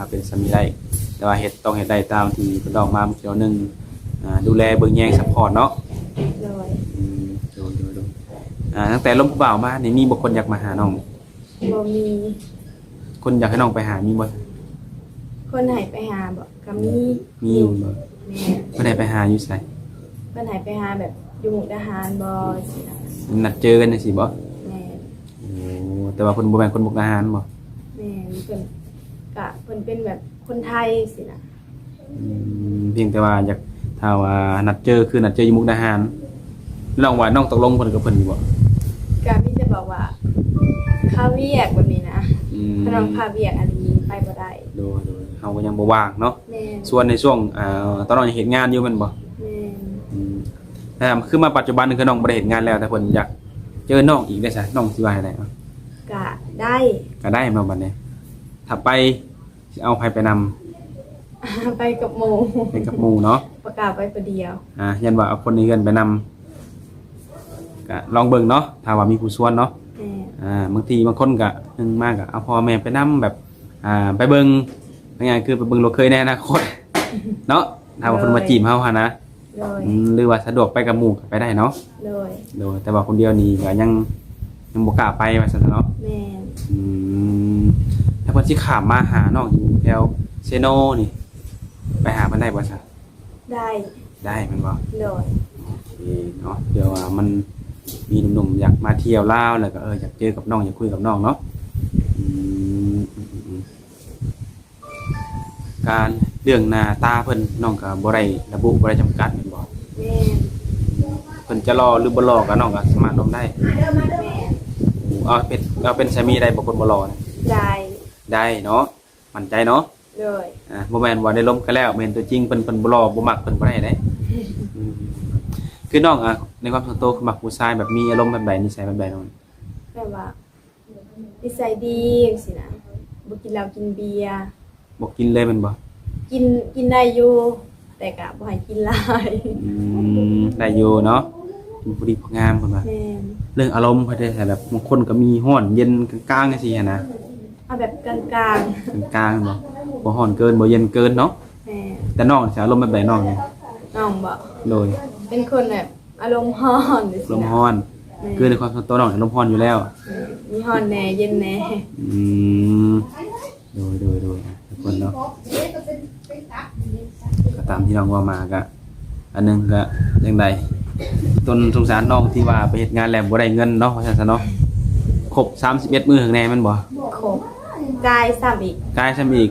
เป็นสามีได้แต่ว่าต้องเฮ็ดได้ตามที่เพิ่นออกมาเกี่ยวนึงดูแลเบิ่งแยงซัพพอร์ตเนาะโดยดูตั้งแต่ล้มผู้บ่าวมานี่มีบ่คนอยากมาหาน้องบ่มีคนอยากให้น้องไปหามีบ่คนให้ไปหาบ่ก็มีอยู่บ่แม่เพิ่นให้ไปหาอยู่ไสเพิ่นให้ไปหาแบบอยู่มุกดาหารบ่สินะนัดเจอกันจังซี่บ่แม่โอ้แต่ว่าเพิ่นบ่แม่นคนมุกดาหารบ่แม่เพิ่นเป็นแบบคนไทยสินะเพียงแต่ว่าอยากถ้าว่านัดเจอคือนัดเจออยู่มุกดาหารน้องว่าน้องตกลงเพิ่นกับเพิ่นอยู่บ่ก็มีจะบอกว่าข้าเวียกแบบนี้นะถ้าน้องข้าเวียกอันนี้ไปบ่ได้ดูเฮาก็ยังบ่ว่างเนาะแม่ส่วนในช่วงตอนน้องยังเฮ็ดงานอยู่แม่นบ่แม่ คือมาปัจจุบันคือน้องบ่ได้เฮ็ดงานแล้วแต่เพิ่นอยากเจอน้องอีกได้ซะน้องสิว่าจังได๋ก็ได้ก็ได้มาบัดนี้ถ้าไปสิเอาไผไปนำไปกับหมู่เนาะประกาศไปผู้เดียวยันว่าเอาคนในเฮือนไปนำก็ลองเบิ่งเนาะถ้าว่ามีผู้ชวนเนาะบางทีบางคนก็นึงมากก็เอาพ่อแม่ไปนำแบบไปเบิ่งง่ายๆคือไปเบิ่งลูกเคยในอนาคตเนาะถ้าว่าเพิ่นมาจีบเฮาหั่นนะหรือว่าสะดวกไปกับหมู่ก็ไปได้เนาะโดยแต่ว่าคนเดียวนี่ก็ยังบ่กล้าไปว่าซั่นเนาะแม่ถ้าเพิ่นสิข้ามมาหาน้องอยู่แถวเซโนนี่ไปหาเพิ่นได้บ่ซะได้แม่นบ่โดยโอเคเนาะเดี๋ยวมันมีหนุ่มๆอยากมาเที่ยวลาวแล้วก็อยากเจอกับน้องอยากคุยกับน้องเนาะการเรื่องหน้าตาเพิ่นน้องก็บ่ได้ระบุบ่ได้จำกัดแม่นบ่เพิ่นจะรอหรือบ่รอก็น้องก็สามารถลงได้เอาเป็นสามีได้บ่คนบ่รอได้เนาะมั่นใจเนาะบ่แม่นว่าได้ล้มกันแล้วแม่นตัวจริงเพิ่นบ่รอบ่มักเพิ่นบ่ได้เด้คือน้องในความส่วนตัวคือมักผู้ชายแบบมีอารมณ์แบบใดนิสัยแบบใดน้องแบบว่านิสัยดีสินะบ่กินเหล้ากินเบียร์บ่กินเลยแม่นบ่กินได้อยู่แต่ก็บ่ให้กินหลายได้อยู่เนาะกินพอดีพองามเพิ่นว่าเรื่องอารมณ์เพิ่นได้แบบบางคนก็มีร้อนเย็นกลางๆจังซี่นะเอาแบบกลางๆบ่ร้อนเกินบ่เย็นเกินเนาะแต่น้องสิอารมณ์แบบใดน้องเนี่ยน้องบ่โดยเป็นคนแบบอารมณ์ร้อนอารมณ์ร้อนคือในความส่วนตัวน้องอารมณ์ร้อนอยู่แล้วมีร้อนแน่เย็นแน่โดยทุกคนเนาะก็ตามที่น้องว่ามาก็อันนึงก็จังไดต้นสงสารน้องที่ว่าไปเฮ็ดงานแล้วบ่ได้เงินเนาะว่าซั่นซะเนาะครบ31มื้อข้างในมันบ่ครบกายซ้ำอีก